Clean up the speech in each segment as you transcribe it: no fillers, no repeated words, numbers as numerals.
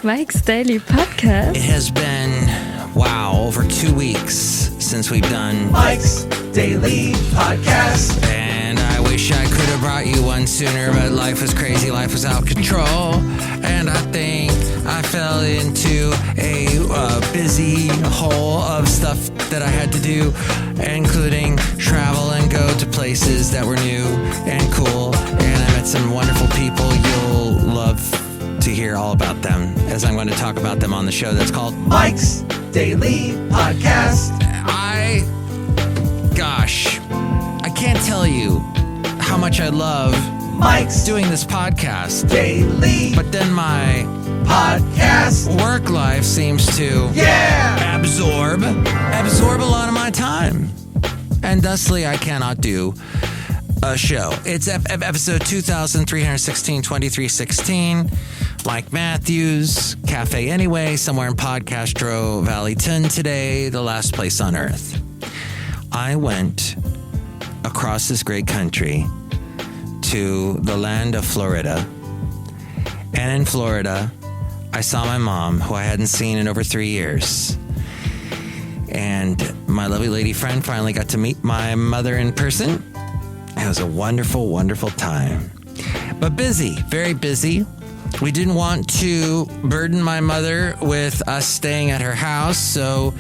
Mike's Daily Podcast. It has been, over 2 weeks since we've done Mike's Daily Podcast. And I wish I could have brought you one sooner, but life was crazy, life was out of control. And I think I fell into a busy hole of stuff that I had to do, including travel and go to places that were new and cool. And I met some wonderful people. You'll love to hear all about them, as I'm going to talk about them on the show that's called Mike's Daily Podcast. I can't tell you how much I love Mike's doing this podcast daily, but then my podcast work life seems to absorb a lot of my time, and thusly I cannot do a show. It's episode 2316 Mike Matthews, Cafe Anyway, somewhere in Podcastro Valentino today, the last place on earth. I went across this great country to the land of Florida. And in Florida, I saw my mom, who I hadn't seen in over 3 years. And my lovely lady friend finally got to meet my mother in person. It was a wonderful, wonderful time. But busy, very busy. We didn't want to burden my mother with us staying at her house, so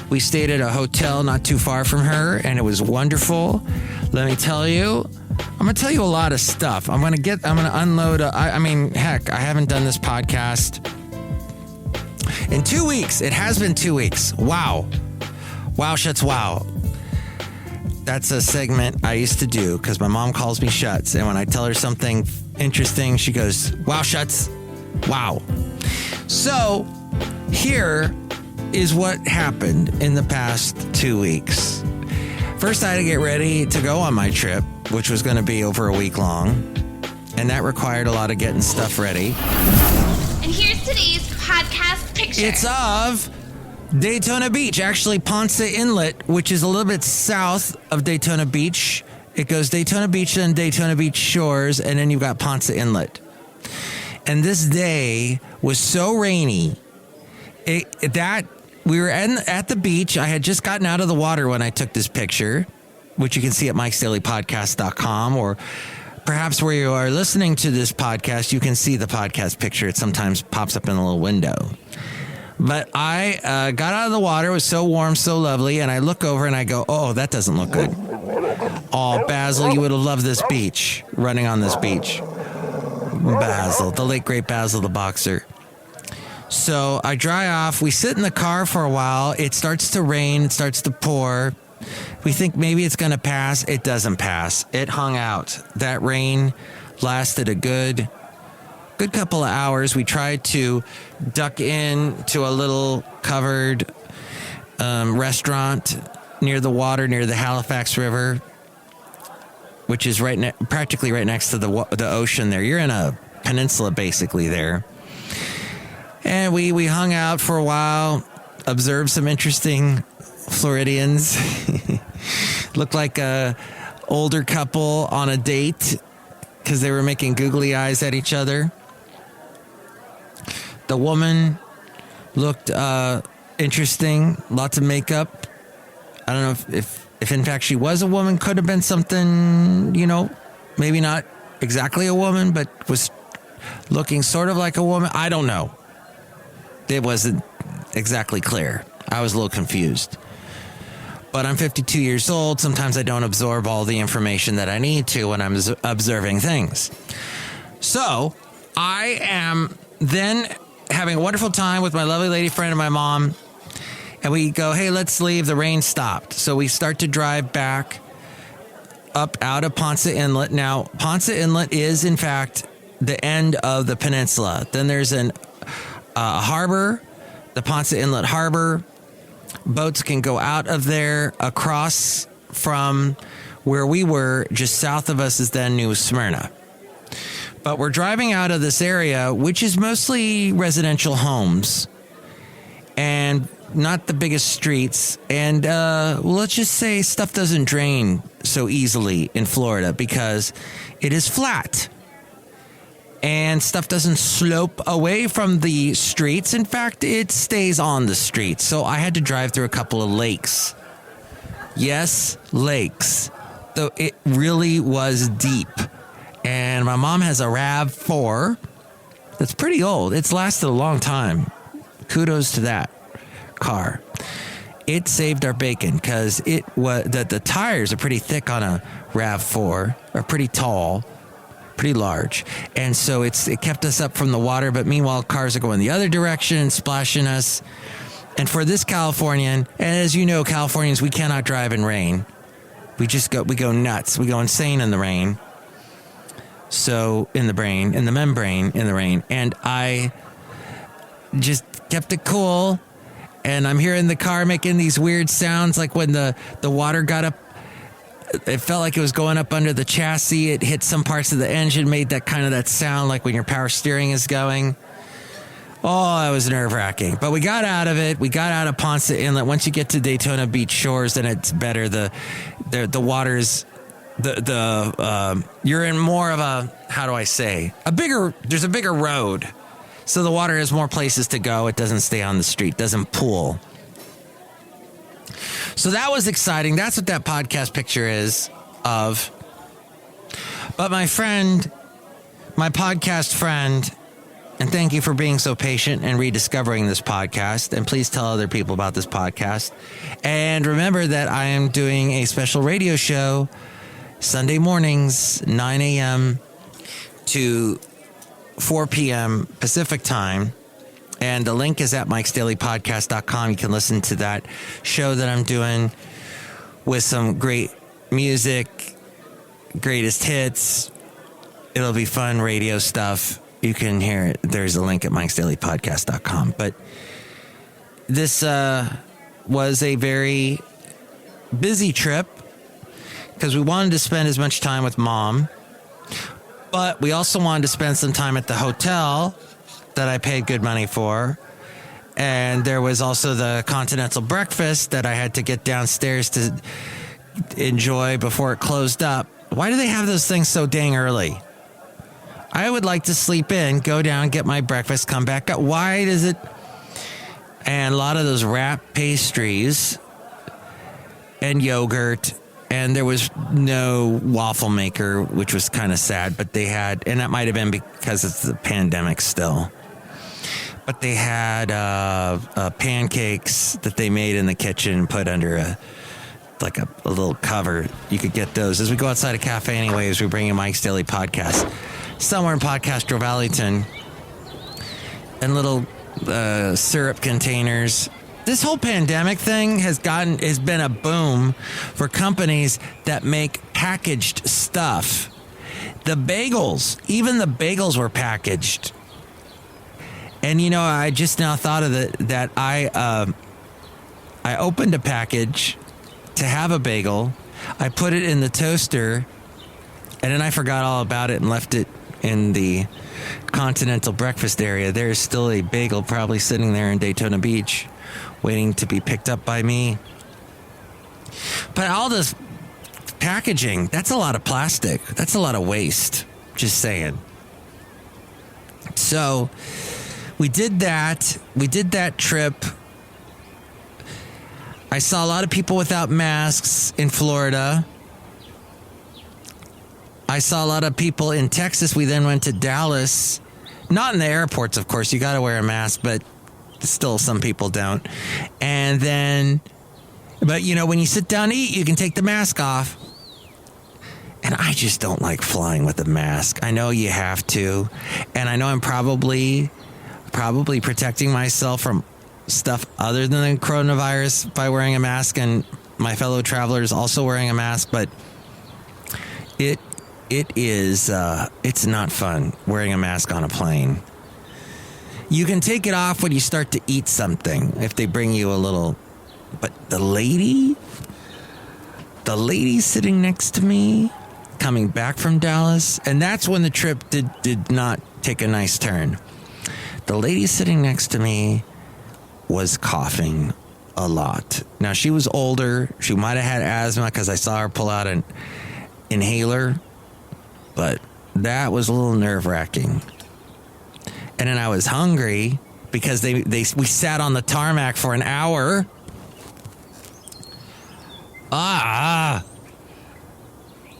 we stayed at a hotel not too far from her, and it was wonderful. Let me tell you, I'm going to tell you a lot of stuff. I'm going to unload. I haven't done this podcast in 2 weeks. It has been 2 weeks. Wow. Wow, Shuts, wow. That's a segment I used to do because my mom calls me Shuts, and when I tell her something interesting, she goes, wow, Shuts, wow. So here is what happened in the past 2 weeks. First, I had to get ready to go on my trip, which was going to be over a week long, and that required a lot of getting stuff ready. And here's today's podcast picture. It's of Daytona Beach, actually Ponce Inlet, which is a little bit south of Daytona Beach. It goes Daytona Beach, then Daytona Beach Shores, and then you've got Ponce Inlet. And this day was so rainy that we were at the beach. I had just gotten out of the water when I took this picture, which you can see at MikesDailyPodcast.com, or perhaps where you are listening to this podcast, you can see the podcast picture. It sometimes pops up in a little window. But I got out of the water. It was so warm, so lovely. And I look over and I go, oh, that doesn't look good. Oh, Basil, you would have loved this beach, running on this beach. Basil, the late great Basil the boxer. So I dry off. We sit in the car for a while. It starts to rain. It starts to pour. We think maybe it's going to pass. It doesn't pass. It hung out. That rain lasted a good couple of hours. We tried to duck in to a little covered restaurant near the water, near the Halifax River, which is practically right next to the ocean there. You're in a peninsula basically there. And we hung out for a while, observed some interesting Floridians. Looked like a older couple on a date because they were making googly eyes at each other. The woman looked interesting, lots of makeup. I don't know if in fact she was a woman, could have been something, maybe not exactly a woman, but was looking sort of like a woman. I don't know. It wasn't exactly clear. I was a little confused. But I'm 52 years old. Sometimes I don't absorb all the information that I need to when I'm observing things. So I am then having a wonderful time with my lovely lady friend and my mom. And we go, hey, let's leave. The rain stopped. So we start to drive back up out of Ponce Inlet. Now, Ponce Inlet is, in fact, the end of the peninsula. Then there's a harbor, the Ponce Inlet Harbor. Boats can go out of there. Across from where we were, just south of us, is then New Smyrna. But we're driving out of this area, which is mostly residential homes. And not the biggest streets. And let's just say stuff doesn't drain so easily in Florida because it is flat. And stuff doesn't slope away from the streets. In fact, it stays on the streets. So I had to drive through a couple of lakes. Yes, lakes. Though it really was deep. And my mom has a RAV4 that's pretty old. It's lasted a long time. Kudos to that car. It saved our bacon because the tires are pretty thick on a RAV4, are pretty tall, pretty large. And so it kept us up from the water. But meanwhile, cars are going the other direction, splashing us. And for this Californian, and as you know, Californians, we cannot drive in rain. We go nuts. We go insane in the rain. So in the membrane in the rain. And I just kept it cool. And I'm hearing the car making these weird sounds like when the water got up. It felt like it was going up under the chassis. It hit some parts of the engine, made that sound like when your power steering is going. Oh, that was nerve-wracking. But we got out of it. We got out of Ponce Inlet. Once you get to Daytona Beach shores, then it's better. The water's you're in more of a, how do I say, there's a bigger road. So the water has more places to go. It doesn't stay on the street, doesn't pool. So that was exciting. That's what that podcast picture is of. But my podcast friend, and thank you for being so patient and rediscovering this podcast. And please tell other people about this podcast. And remember that I am doing a special radio show Sunday mornings, 9 a.m. to 4 p.m. Pacific time. And the link is at MikesDailyPodcast.com. You can listen to that show that I'm doing with some great music, greatest hits. It'll be fun radio stuff. You can hear it. There's a link at MikesDailyPodcast.com. But this was a very busy trip because we wanted to spend as much time with Mom. But we also wanted to spend some time at the hotel that I paid good money for. And there was also the continental breakfast that I had to get downstairs to enjoy before it closed up. Why do they have those things so dang early? I would like to sleep in, go down, get my breakfast, come back up. Why does it? And a lot of those wrap pastries and yogurt. And there was no waffle maker, which was kind of sad. But they had, and that might have been because it's the pandemic still. But they had pancakes that they made in the kitchen, put under a little cover. You could get those. As we go outside a cafe anyways, we bring in Mike's Daily Podcast. Somewhere in Podcastro, Valentino. And little syrup containers. This whole pandemic thing has been a boom for companies that make packaged stuff. The bagels, even the bagels were packaged. And, you know, I just now thought of that I opened a package to have a bagel. I put it in the toaster, and then I forgot all about it and left it in the continental breakfast area. There's still a bagel probably sitting there in Daytona Beach waiting to be picked up by me. But all this packaging, that's a lot of plastic. That's a lot of waste. Just saying. So we did that. We did that trip. I saw a lot of people without masks in Florida. I saw a lot of people in Texas. We then went to Dallas. Not in the airports, of course. You got to wear a mask, but still some people don't. And then, but you know, when you sit down to eat, you can take the mask off. And I just don't like flying with a mask. I know you have to. And I know I'm probably protecting myself from stuff other than the coronavirus by wearing a mask, and my fellow travelers also wearing a mask. But it's not fun wearing a mask on a plane. You can take it off when you start to eat something, if they bring you a little. But the lady sitting next to me, coming back from Dallas, and that's when the trip did not take a nice turn. The lady sitting next to me was coughing a lot. Now, she was older. She might have had asthma because I saw her pull out an inhaler. But that was a little nerve-wracking. And then I was hungry because we sat on the tarmac for an hour.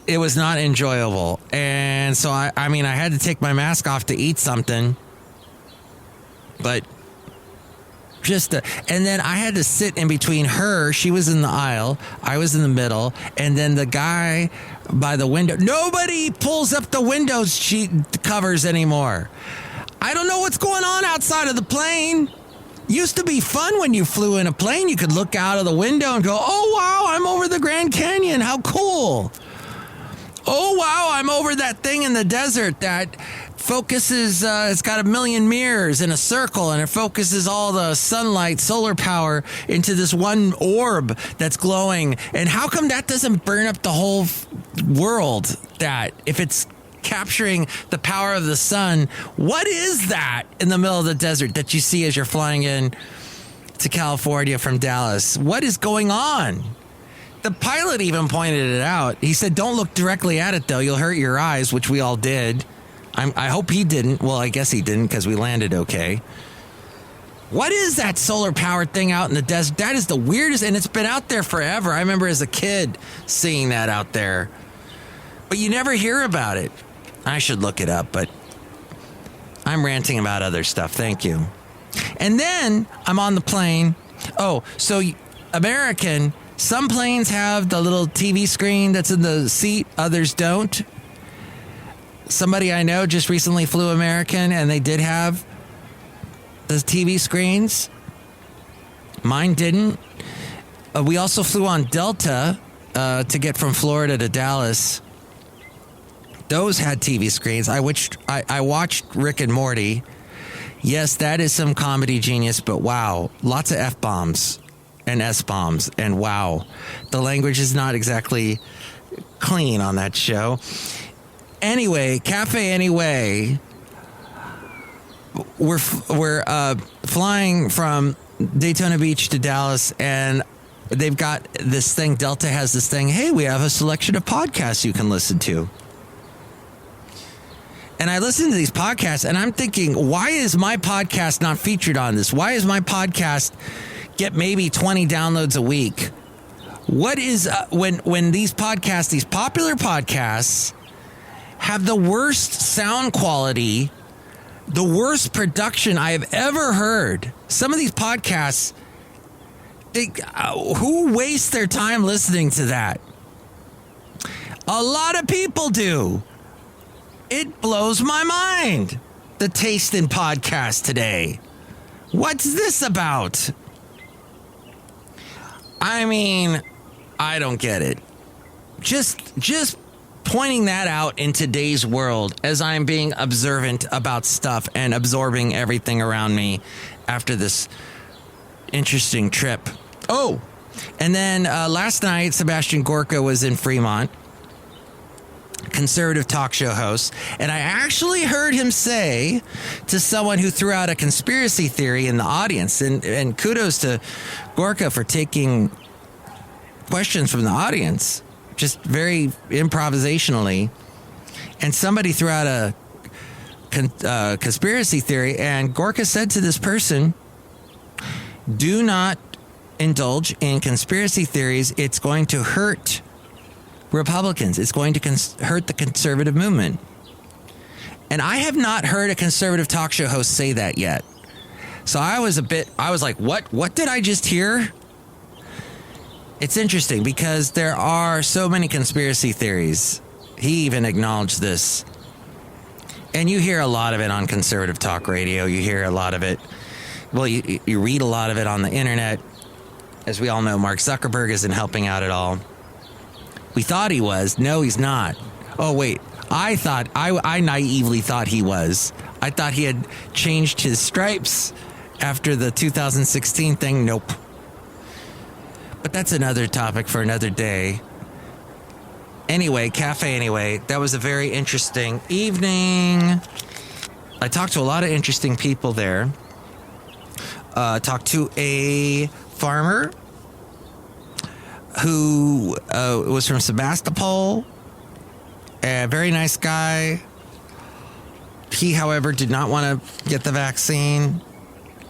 It was not enjoyable. And so, I had to take my mask off to eat something. But and then I had to sit in between her. She was in the aisle. I was in the middle. And then the guy by the window. Nobody pulls up the window sheet covers anymore. I don't know what's going on outside of the plane. Used to be fun when you flew in a plane. You could look out of the window and go, oh, wow, I'm over the Grand Canyon. How cool. Oh, wow, I'm over that thing in the desert that focuses, it's got a million mirrors in a circle, and it focuses all the sunlight, solar power into this one orb that's glowing. And how come that doesn't burn up the whole world? That if it's capturing the power of the sun, what is that in the middle of the desert that you see as you're flying in to California from Dallas? What is going on? The pilot even pointed it out. He said, don't look directly at it, though. You'll hurt your eyes, which we all did. I hope he didn't. Well, I guess he didn't because we landed okay. What is that solar powered thing out in the desert? That is the weirdest, and it's been out there forever. I remember as a kid seeing that out there. But you never hear about it. I should look it up, but I'm ranting about other stuff. Thank you. And then I'm on the plane. Oh, so American, some planes have the little TV screen that's in the seat. Others don't. Somebody I know just recently flew American, and they did have the TV screens. Mine didn't. We also flew on Delta to get from Florida to Dallas. Those had TV screens. I watched Rick and Morty. Yes, that is some comedy genius, but wow, lots of F-bombs and S-bombs, and wow, the language is not exactly clean on that show. Anyway, Cafe Anyway, we're flying from Daytona Beach to Dallas, and they've got this thing. Delta has this thing. Hey, we have a selection of podcasts you can listen to. And I listen to these podcasts, and I'm thinking, why is my podcast not featured on this? Why is my podcast get maybe 20 downloads a week? What is when these podcasts, these popular podcasts, have the worst sound quality, the worst production I have ever heard? Some of these podcasts, who wastes their time listening to that? A lot of people do. It blows my mind, the taste in podcast today. What's this about? I mean, I don't get it. Just pointing that out in today's world as I'm being observant about stuff and absorbing everything around me after this interesting trip. Oh, and then last night, Sebastian Gorka was in Fremont, conservative talk show host, and I actually heard him say to someone who threw out a conspiracy theory in the audience, and kudos to Gorka for taking questions from the audience, just very improvisationally, and somebody threw out a conspiracy theory, and Gorka said to this person, do not indulge in conspiracy theories. It's going to hurt Republicans. It's going to hurt the conservative movement. And I have not heard a conservative talk show host say that yet. So I was like, what did I just hear? It's interesting because there are so many conspiracy theories. He even acknowledged this. And you hear a lot of it on conservative talk radio. You hear a lot of it. Well, you read a lot of it on the internet. As we all know, Mark Zuckerberg isn't helping out at all. We thought he was. No, he's not. Oh, wait. I naively thought he was. I thought he had changed his stripes after the 2016 thing. Nope. But that's another topic for another day. Anyway, Cafe Anyway, that was a very interesting evening. I talked to a lot of interesting people there. Talked to a farmer who was from Sebastopol. A very nice guy. He, however, did not want to get the vaccine.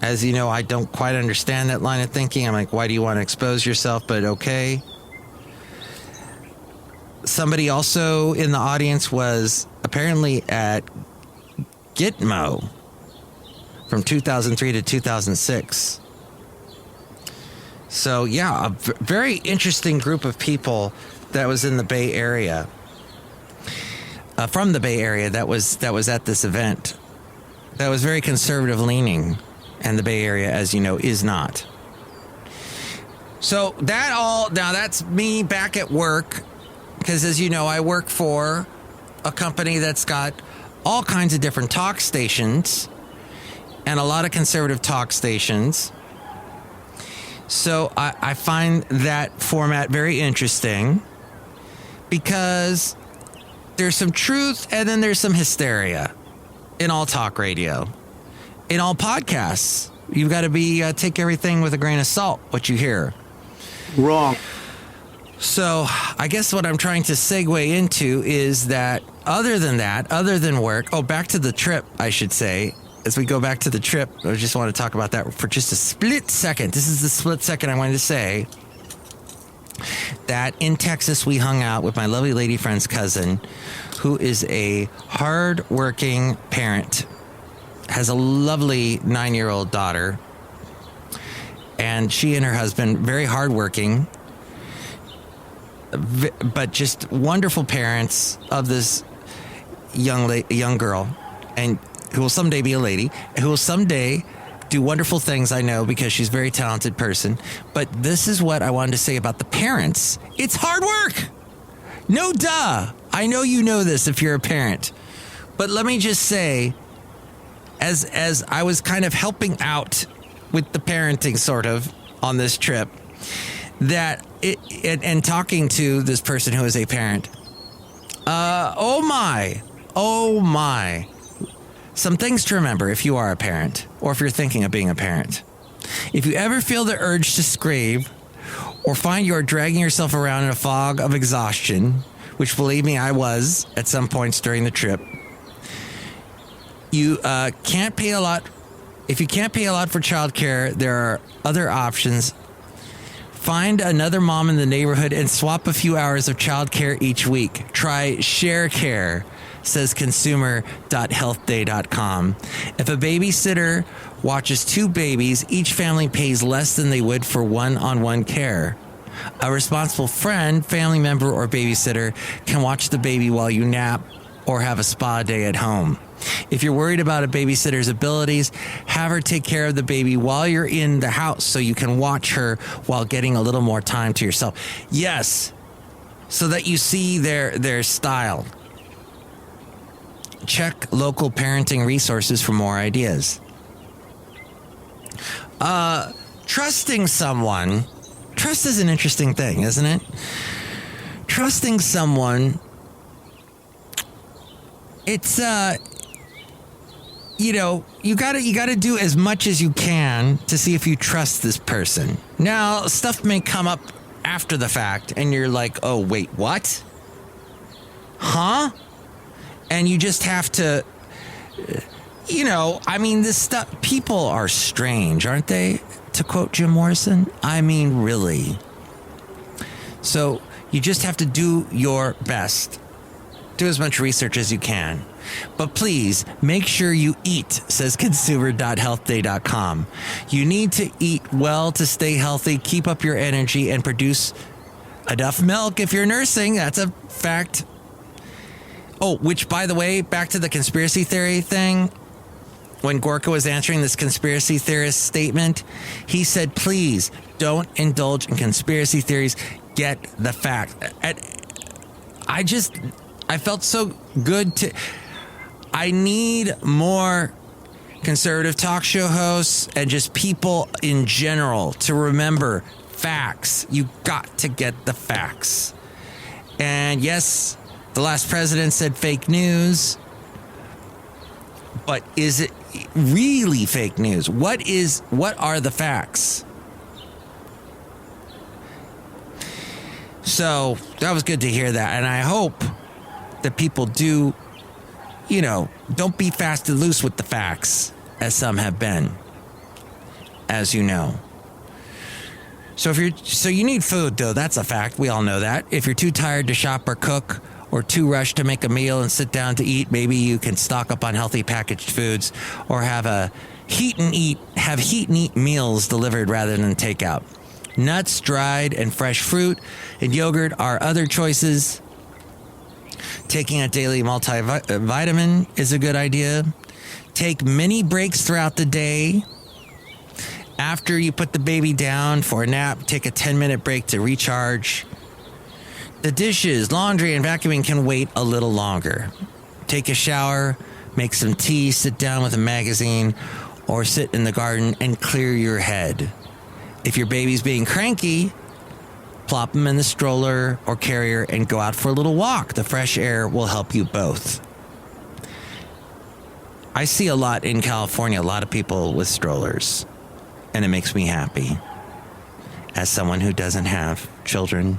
As you know, I don't quite understand that line of thinking. I'm like, why do you want to expose yourself? But okay. Somebody also in the audience was apparently at Gitmo from 2003 to 2006. So, yeah, a very interesting group of people that was in the Bay Area. From the Bay Area that was at this event. That was very conservative leaning. And the Bay Area, as you know, is not. So now that's me back at work. Because as you know, I work for a company that's got all kinds of different talk stations and a lot of conservative talk stations. So I find that format very interesting because there's some truth and then there's some hysteria in all talk radio. In all podcasts, you've got to take everything with a grain of salt, what you hear. Wrong. So I guess what I'm trying to segue into is that other than work, back to the trip, I should say. As we go back to the trip, I just want to talk about that for just a split second. This is the split second I wanted to say that in Texas, we hung out with my lovely lady friend's cousin, who is a hard-working parent. Has a lovely 9-year-old daughter, and she and her husband, very hardworking, but just wonderful parents of this young girl, and who will someday be a lady, who will someday do wonderful things, I know, because she's a very talented person. But this is what I wanted to say about the parents. It's hard work. No duh. I know you know this if you're a parent. But let me just say, as I was kind of helping out with the parenting sort of on this trip, that and talking to this person who is a parent, oh my, some things to remember if you are a parent or if you're thinking of being a parent. If you ever feel the urge to scream or find you are dragging yourself around in a fog of exhaustion, which believe me, I was at some points during the trip, you can't pay a lot. If you can't pay a lot for childcare, there are other options. Find another mom in the neighborhood and swap a few hours of childcare each week. Try Share Care, says consumer.healthday.com. If a babysitter watches 2 babies, each family pays less than they would for one-on-one care. A responsible friend, family member, or babysitter can watch the baby while you nap or have a spa day at home. If you're worried about a babysitter's abilities, have her take care of the baby while you're in the house so you can watch her while getting a little more time to yourself. Yes, so that you see their style. Check local parenting resources for more ideas. Trusting someone. Trust is an interesting thing, isn't it? Trusting someone, it's you gotta do as much as you can to see if you trust this person. Now, stuff may come up after the fact, and you're like, oh, wait, what? Huh? And you just have to, this stuff, people are strange, aren't they? To quote Jim Morrison, I mean, really. So you just have to do your best. Do as much research as you can. But please, make sure you eat, says consumer.healthday.com. You need to eat well to stay healthy, keep up your energy, and produce enough milk if you're nursing. That's a fact. Oh, which, by the way, back to the conspiracy theory thing. When Gorka was answering this conspiracy theorist statement, he said, please don't indulge in conspiracy theories. Get the fact. I felt so good to... I need more conservative talk show hosts and just people in general to remember facts. You got to get the facts. And yes, the last president said fake news. But is it really fake news? What are the facts? So that was good to hear that. And I hope that people do, don't be fast and loose with the facts, as some have been, as you know. So you need food, though. That's a fact. We all know that. If you're too tired to shop or cook, or too rushed to make a meal and sit down to eat, maybe you can stock up on healthy packaged foods, or have heat and eat meals delivered rather than takeout. Nuts, dried and fresh fruit, and yogurt are other choices. Taking a daily multivitamin is a good idea. Take mini breaks throughout the day. After you put the baby down for a nap, take a 10-minute break to recharge. The dishes, laundry, and vacuuming can wait a little longer. Take a shower, make some tea, sit down with a magazine, or sit in the garden and clear your head. If your baby's being cranky, plop them in the stroller or carrier and go out for a little walk. The fresh air will help you both. I see a lot in California, a lot of people with strollers, and it makes me happy. As someone who doesn't have children,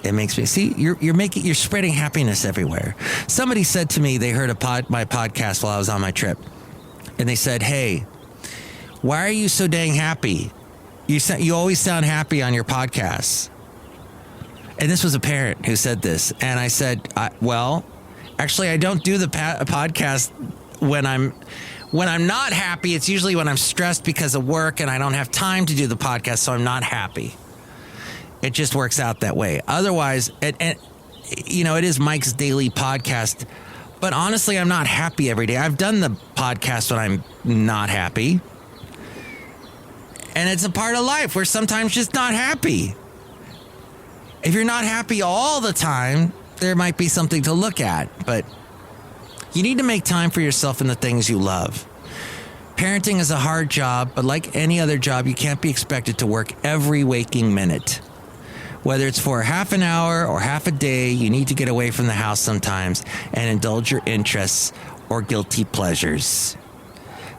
it makes me see you're spreading happiness everywhere. Somebody said to me they heard my podcast while I was on my trip, and they said, "Hey, why are you so dang happy? You always sound happy on your podcasts." And this was a parent who said this, and I said, "Well, actually, I don't do the podcast when I'm not happy. It's usually when I'm stressed because of work and I don't have time to do the podcast, so I'm not happy. It just works out that way. Otherwise, it is Mike's Daily Podcast. But honestly, I'm not happy every day. I've done the podcast when I'm not happy. And it's a part of life. We're sometimes just not happy. If you're not happy all the time, there might be something to look at. But you need to make time for yourself and the things you love. Parenting is a hard job, but like any other job, you can't be expected to work every waking minute. Whether it's for half an hour or half a day, you need to get away from the house sometimes and indulge your interests or guilty pleasures.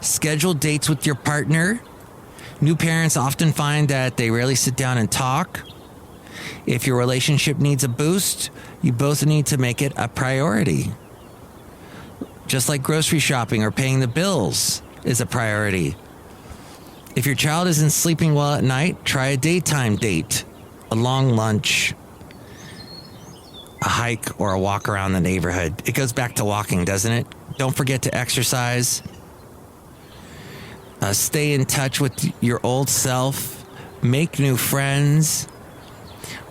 Schedule dates with your partner. New parents often find that they rarely sit down and talk. If your relationship needs a boost, you both need to make it a priority. Just like grocery shopping or paying the bills is a priority. If your child isn't sleeping well at night, try a daytime date. A long lunch, a hike, or a walk around the neighborhood. It goes back to walking, doesn't it? Don't forget to exercise. Stay in touch with your old self. Make new friends.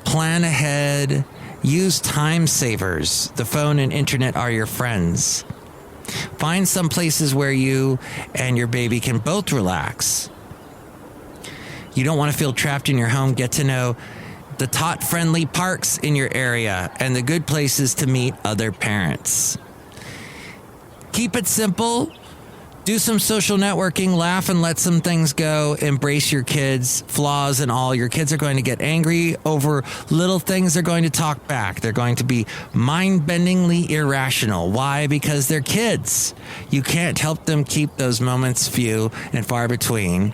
Plan ahead. Use time savers. The phone and internet are your friends. Find some places where you and your baby can both relax. You don't want to feel trapped in your home. Get to know the tot-friendly parks in your area and the good places to meet other parents. Keep it simple. Do some social networking, laugh and let some things go, embrace your kids, flaws and all. Your kids are going to get angry over little things. They're going to talk back. They're going to be mind-bendingly irrational. Why? Because they're kids. You can't help them keep those moments few and far between.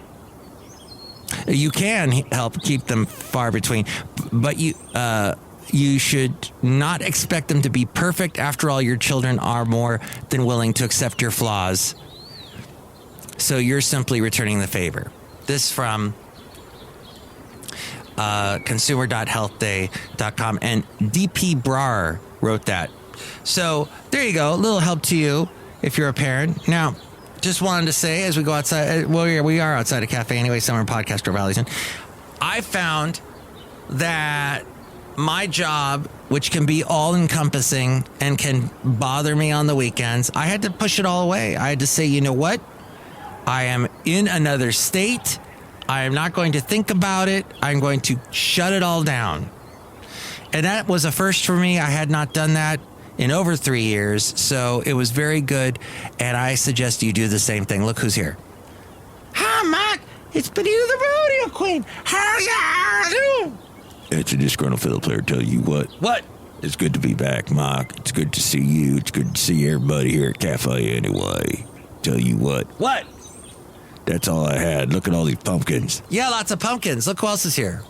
You can help keep them far between, but you should not expect them to be perfect. After all, your children are more than willing to accept your flaws. So you're simply returning the favor. This from consumer.healthday.com, and DP Brar wrote that. So there you go. A little help to you if you're a parent. Now, just wanted to say, as we go outside, well, we are outside a cafe anyway, somewhere in Podcaster Valentino. I found that my job, which can be all-encompassing and can bother me on the weekends, I had to push it all away. I had to say, you know what? I am in another state. I am not going to think about it. I'm going to shut it all down. And that was a first for me. I had not done that in over 3 years, so it was very good, and I suggest you do the same thing. Look who's here. Hi, Mike. It's Benita the Rodeo Queen. How you doing? It's a Disgruntled Fiddle Player. Tell you what. What? It's good to be back, Mike. It's good to see you. It's good to see everybody here at Cafe anyway. Tell you what. What? That's all I had. Look at all these pumpkins. Yeah, lots of pumpkins. Look who else is here.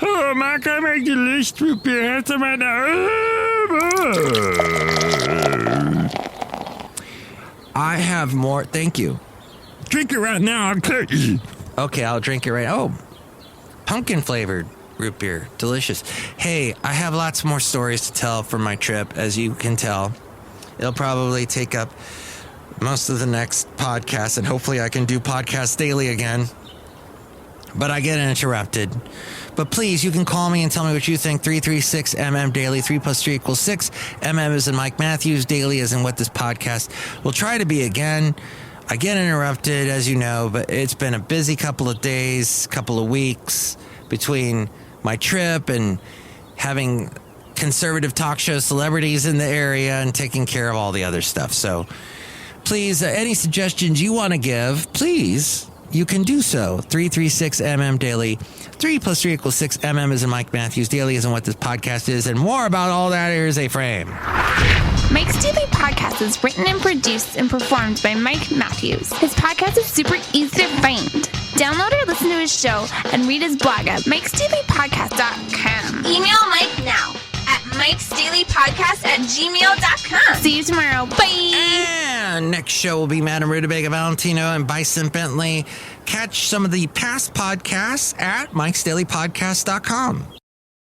Oh, Mark, I made the list. Root beer, have some right now. I have more. Thank you. Drink it right now. I'll cut you. Okay, I'll drink it right. Oh, pumpkin flavored root beer. Delicious. Hey, I have lots more stories to tell from my trip, as you can tell. It'll probably take up most of the next podcast, and hopefully I can do podcast daily again. But I get interrupted. But please, you can call me and tell me what you think. 336MM Daily. 3 plus 3 equals 6. MM is in Mike Matthews. Daily is in what this podcast will try to be again. I get interrupted, as you know, but it's been a busy couple of days, couple of weeks between my trip and having conservative talk show celebrities in the area and taking care of all the other stuff. So please, any suggestions you want to give, please, you can do so. 336MM Daily. 3 plus 3 equals 6. MM is in Mike Matthews. Daily is in what this podcast is. And more about all that. Here's a frame. Mike's Daily Podcast is written and produced and performed by Mike Matthews. His podcast is super easy to find. Download or listen to his show and read his blog at MikesDailyPodcast.com. Email Mike now at MikesDailyPodcast@gmail.com. See you tomorrow. Bye. And next show will be Madame Rootabega, Valentino, and Bison Bentley. Catch some of the past podcasts at MikesDailyPodcast.com.